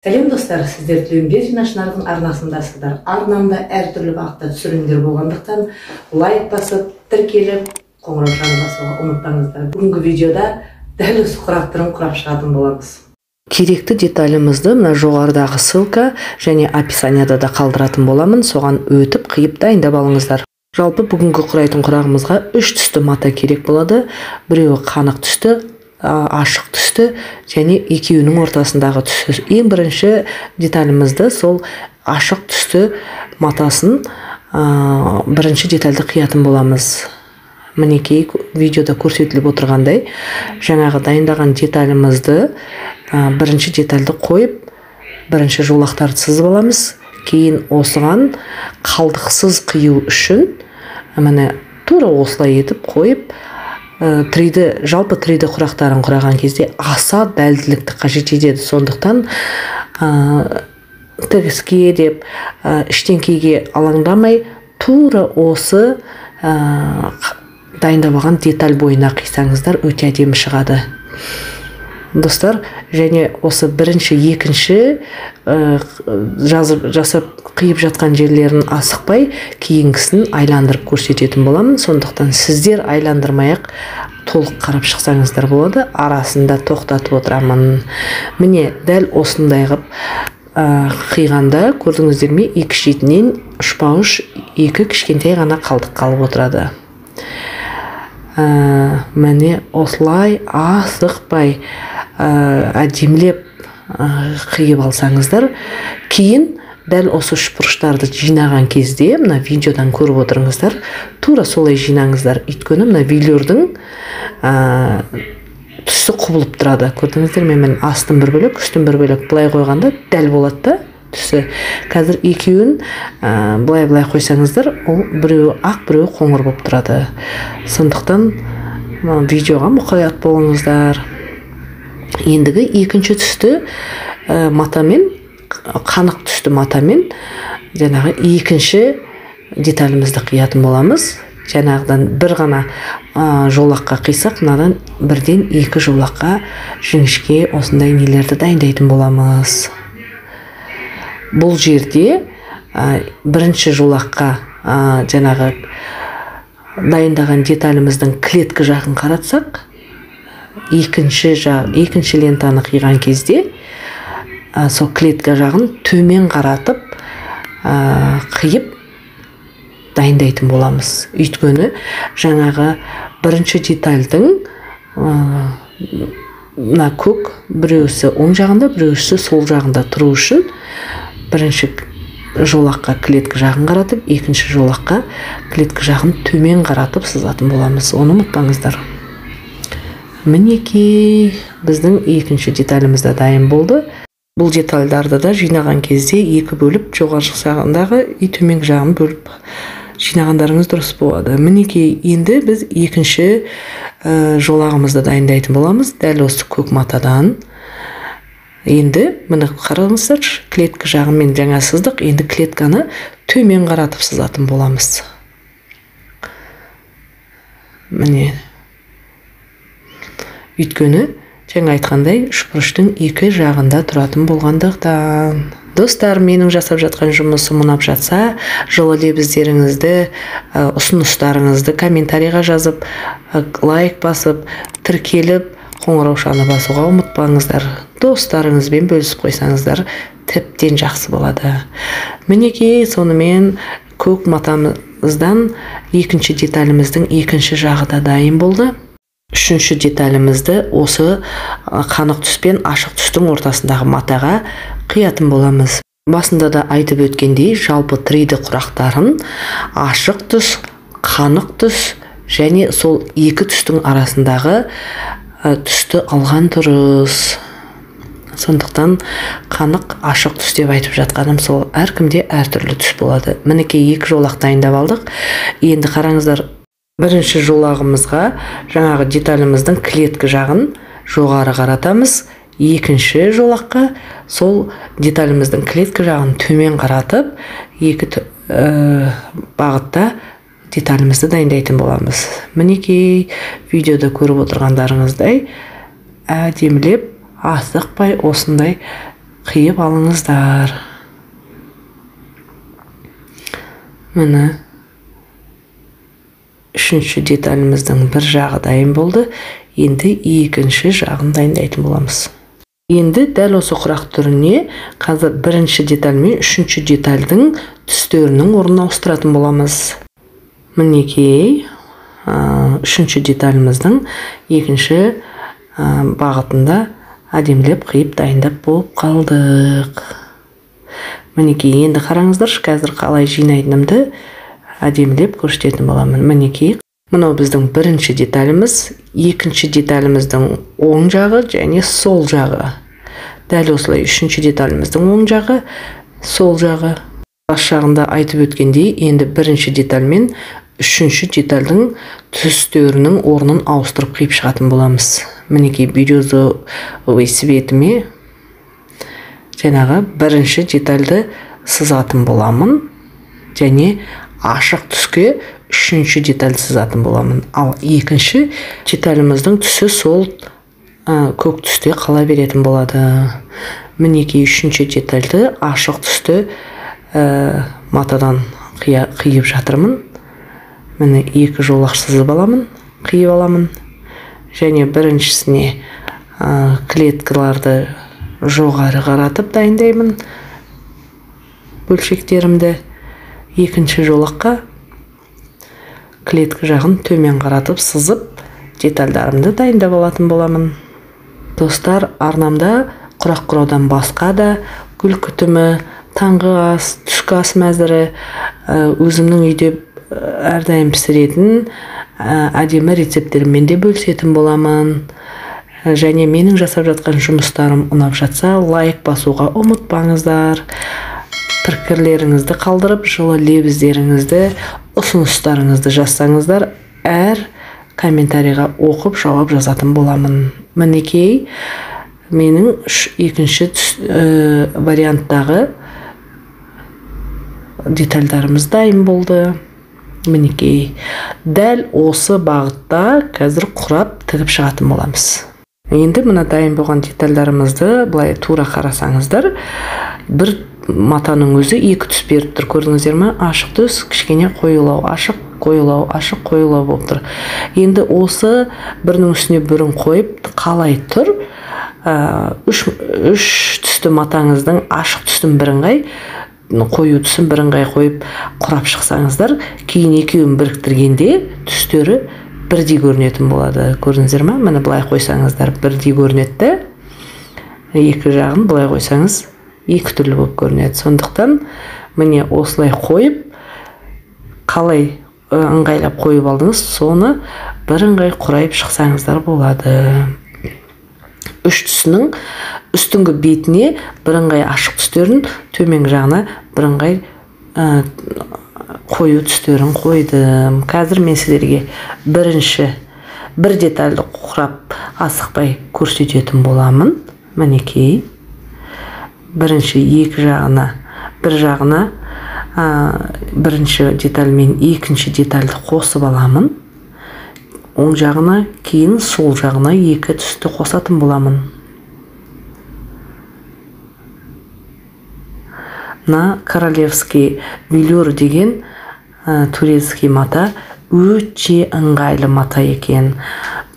Сәлем достар, сіздер Түленбер жинашынардың арнасындасыздар. Арнамда әртүрлі бағытта түсірімдер болғандықтан лайк басып, тіркеліп, қоңыраушаны басуға ұмытпаңыздар. Бүгінгі видеода дәл осы құрақтырын құрап шығатын боламыз. Керекті деталімізді мына жоғарыдағы ссылка және описанияда да қалдыратын боламын. Соған өтіп, қиып дайындап алыңыздар. Жалпы бүгінгі құрайтын құрағымызға 3 түсті мата керек болады. Біреуі қанық түсті, ашық түсті және екеуінің ортасындағы түсі. Ең бірінші деталімізді сол ашық түсті матасын бірінші детальді қиятын боламыз. Мінекей видеода көрсетіліп отырғандай, жаңағы дайындаған деталімізді бірінші детальді қойып, бірінші жолақтарды сызып аламыз. Кейін осыған қалдықсыз қию үшін міне тура осылай етіп қойып, жалпы 3D құрақтарын құраған кезде аса дәлділікті қажет етеді. Сондықтан тігіске деп іштеңкеге алаңдамай тура осы дайындап алған деталь бойына қисаңыздар өте әдемі шығады. Достар, және осы бірінші, екінші жасап қиып жатқан жерлерін асықпай, кейінгісін айландырып көрсететін боламын. Сондықтан сіздер айландырмай-ақ толық қарап шықсаңыздар болады. Арасында тоқтатып отырамын. Міне дәл осындай қып қиғанда көрдіңіздер ме, екі шетінен ұшпа-ұш екі кішкентай ғана қалдық қалып отырады. Міне осылай асықпай әдемілеп қиып алсаңыздар, кейін дәл осы үшбұрыштарды жинаған кезде, мына видеодан көріп отырыңыздар, тура солай жинаңыздар. Өйткені мына вилердің түсі құбылып тұрады. Көрдіңіздер ме, мен астын бір бөлек, үстін бір бөлек былай қойғанда дәл болады да түсі. Қазір екеуін былай қойсаңыздар, ол біреуі ақ, біреуі қоңыр болып тұрады. Сондықтан видеоға мұқият болыңыздар. Ендігі екінші түсті матамен, қанық түсті матамен жаңағы екінші деталімізді қиятын боламыз. Жаңағыдан бір ғана жолаққа қисақ, мынадан бірден екі жолаққа жіңішке осындай нелерді дайындайтын боламыз. Бұл жерде бірінші жолаққа жаңағы дайындаған деталіміздің клеткі жағын қаратсақ, екінші лентаны қиған кезде сол клетка жағын төмен қаратып қиып дайындайтын боламыз. Өйткені жаңағы бірінші детальдің көк біреусі оң жағында, біреусі сол жағында тұру үшін бірінші жолаққа клетка жағын қаратып, екінші жолаққа клетка жағын төмен қаратып сызатын боламыз. Оны ұмытпаңыздар. Мінекей біздің екінші деталімізді дайын болды. Бұл детальдарды да жинаған кезде екі бөліп, жоғары жағындағы төмен жағын бөліп жинағандарыңыз дұрыс болады. Мінекей енді біз екінші жолағымызды дайындайтын боламыз. Дәл осы көк матадан. Енді міне қараңыздар, клетка жағымен жаңа сыздық, енді клетканы төмен қаратып сызатын боламыз. Міне. Өйткені жаңа айтқандай үшбұрыштың екі жағында тұратын болғандықтан. Достар, менің жасап жатқан жұмысым ұнап жатса, жылы лебіздеріңізді, ұсыныстарыңызды комментарийға жазып, лайк басып, тіркеліп, қоңыраушаны басуға ұмытпаңыздар. Достарыңызбен бөлісіп қойсаңыздар, тіптен жақсы болады. Мінекей сонымен көк матамыздан екінші деталіміздің екінші жағы да дайын болды. Үшінші деталімізді осы қанық түс пен ашық түстің ортасындағы матаға қиятын боламыз. Басында да айтып өткендей, жалпы 3D құрақтарын ашық түс, қанық түс және сол екі түстің арасындағы түсті алған дұрыс. Сондықтан қанық, ашық түс деп айтып жатқаным сол, әркімде әртүрлі түс болады. Мінекей екі жолақ дайындап алдық. Енді қараңыздар, бірінші жолағымызға жаңағы деталіміздің клеткі жағын жоғары қаратамыз. Екінші жолаққа сол деталіміздің клеткі жағын төмен қаратып, екі бағытта деталімізді дайындайтын боламыз. Мінекей видеода көріп отырғандарыңыздай әдемілеп асықпай осындай қиып алыңыздар. Міне үшінші деталіміздің бір жағы дайын болды. Енді екінші жағын дайындайтын боламыз. Енді дәл осы құрақ түріне қазір бірінші деталь мен үшінші детальдің түстерінің орнына ауыстыратын боламыз. Мінекей, үшінші деталіміздің екінші бағытында әдемілеп қиып дайындап болып қалдық. Мінекей, енді қараңыздар, қазір қалай жинайтынымды әдемілеп көрсететін боламын. Мінекей, мынау біздің бірінші деталіміз, екінші деталіміздің оң жағы және сол жағы. Дәл осылай үшінші деталіміздің оң жағы, сол жағы. Бас жағында айтып өткендей, енді бірінші деталь мен үшінші детальдің түстерінің орнын ауыстырып қиып шығатын боламыз. Мінекей, бирюзовый цветіме жаңағы бірінші детальді сызатын боламын және ашық түске үшінші деталь сызатын боламын. Ал екінші деталіміздің түсі сол көк түсте қала беретін болады. Мінекей, үшінші детальді ашық түсті матадан қиып жатырмын. Міне екі жолақ сызып аламын, қиып аламын. Және біріншісіне клеткаларды жоғары қаратып дайындаймын бөлшектерімді. Екінші жолаққа клетка жағын төмен қаратып сызып, детальдарымды дайындап алатын боламын. Достар, арнамда құрақ құраудан басқа да гүл күтімі, таңғы ас, түскі ас мәзірі, өзімнің үйде әрдайым пісіретін әдемі рецепттеріммен де бөлісетін боламын. Және менің жасап жатқан жұмыстарым ұнап жатса, лайк басуға ұмытпаңыздар. Пікірлеріңізді қалдырып, жылы лебіздеріңізді, ұсыныстарыңызды жазсаңыздар, әр комментарийға оқып жауап жазатын боламын. Мінекей, менің екінші варианттағы детальдарымыз дайын болды. Мінекей, дәл осы бағытта қазір құрап тігіп шығатын боламыз. Енді мына дайын болған детальдарымызды былай тура қарасаңыздар, бір матаның өзі екі түс беріп тұр, көрдіңіздер ме? Ашық түс, кішкене қоюлау, ашық қоюлау, ашық қоюлау болып тұр. Енді осы бірінің үстіне бірін қойып қалай тұр? Үш түсті матаңыздың ашық түстің біріңғай, қою түсін біріңғай қойып құрап шықсаңыздар, кейін екеуін біріктіргенде түстері бірдей көрінетін болады. Көрдіңіздер ме? Міне былай қойсаңыздар бірдей көрінеді. Екі жағын былай қойсаңыз екі түрлі болып көрінеді. Сондықтан міне осылай қойып, қалай ыңғайлап қойып алдыңыз, соны біріңғай құрайып шықсаңыздар болады. Үш түсінің үстіңгі бетіне біріңғай ашық түстерін, төменгі жағына біріңғай қою түстерін қойдым. Қазір мен сіздерге бір детальді құрап асықпай көрсететін боламын. Мінекей, бірінші екі жағына, бір жағына бірінші деталь мен екінші детальді қосып аламын. Оң жағына, кейін сол жағына екі түсті қосатын боламын. На королевский велюр деген турецкий мата өте ыңғайлы мата екен.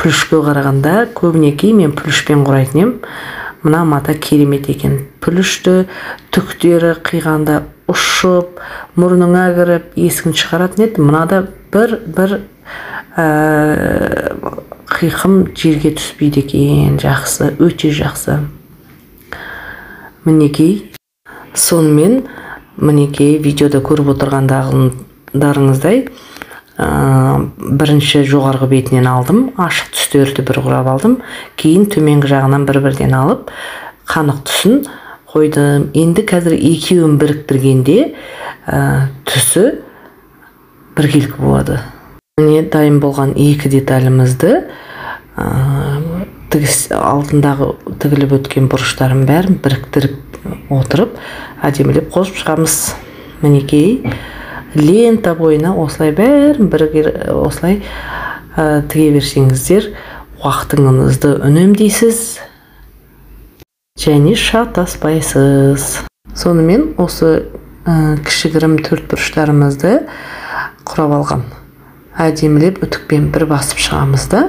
Плюшке қарағанда көбінесе мен плюшпен құрайтын ем. Мына мата керемет екен. Плюшті түктері қиғанда ұшып, мұрныңа кіріп, есігін шығаратын еді. Мынада бір қиқым жерге түспейді екен. Жақсы, өте жақсы. Мінекей, сонымен мінекей видеода көріп отырғандарыңыздай бірінші жоғарғы бетінен алдым, ашық түстерді бір құрап алдым, кейін төменгі жағынан бір-бірден алып, қанық түсін қойдым. Енді қазір екеуін біріктіргенде түсі біркелкі болады. Міне дайын болған екі деталімізді алдындағы тігіліп өткен бұрыштарын бәрін біріктіріп отырып, әдемілеп қосып шығамыз. Мінекей, лента бойына осылай бәрін осылай тіге берсеңіздер, уақытыңызды үнемдейсіз және шатаспайсыз. Сонымен осы кішігірім төртбұрыштарымызды құрап алған. Әдемілеп үтікпен бір басып шығамыз да,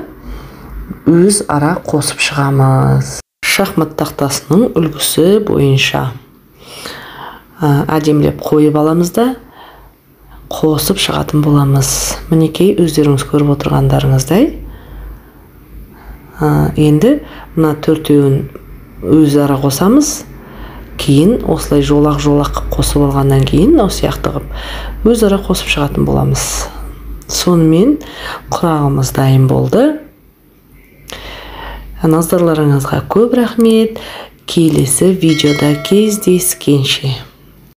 өз ара қосып шығамыз. Шахмат тақтасының үлгісі бойынша әдемілеп қойып аламыз да, қосып шығатын боламыз. Мінекей өздеріңіз көріп отырғандарыңыздай. Енді мына төртеуін өз ара қосамыз. Кейін осылай жолақ қосып алғаннан кейін осы сияқты қылып өз ара қосып шығатын боламыз. Сонымен құрағымыз дайын болды. Назарларыңызға көп рахмет. Келесі видеода кездескенше.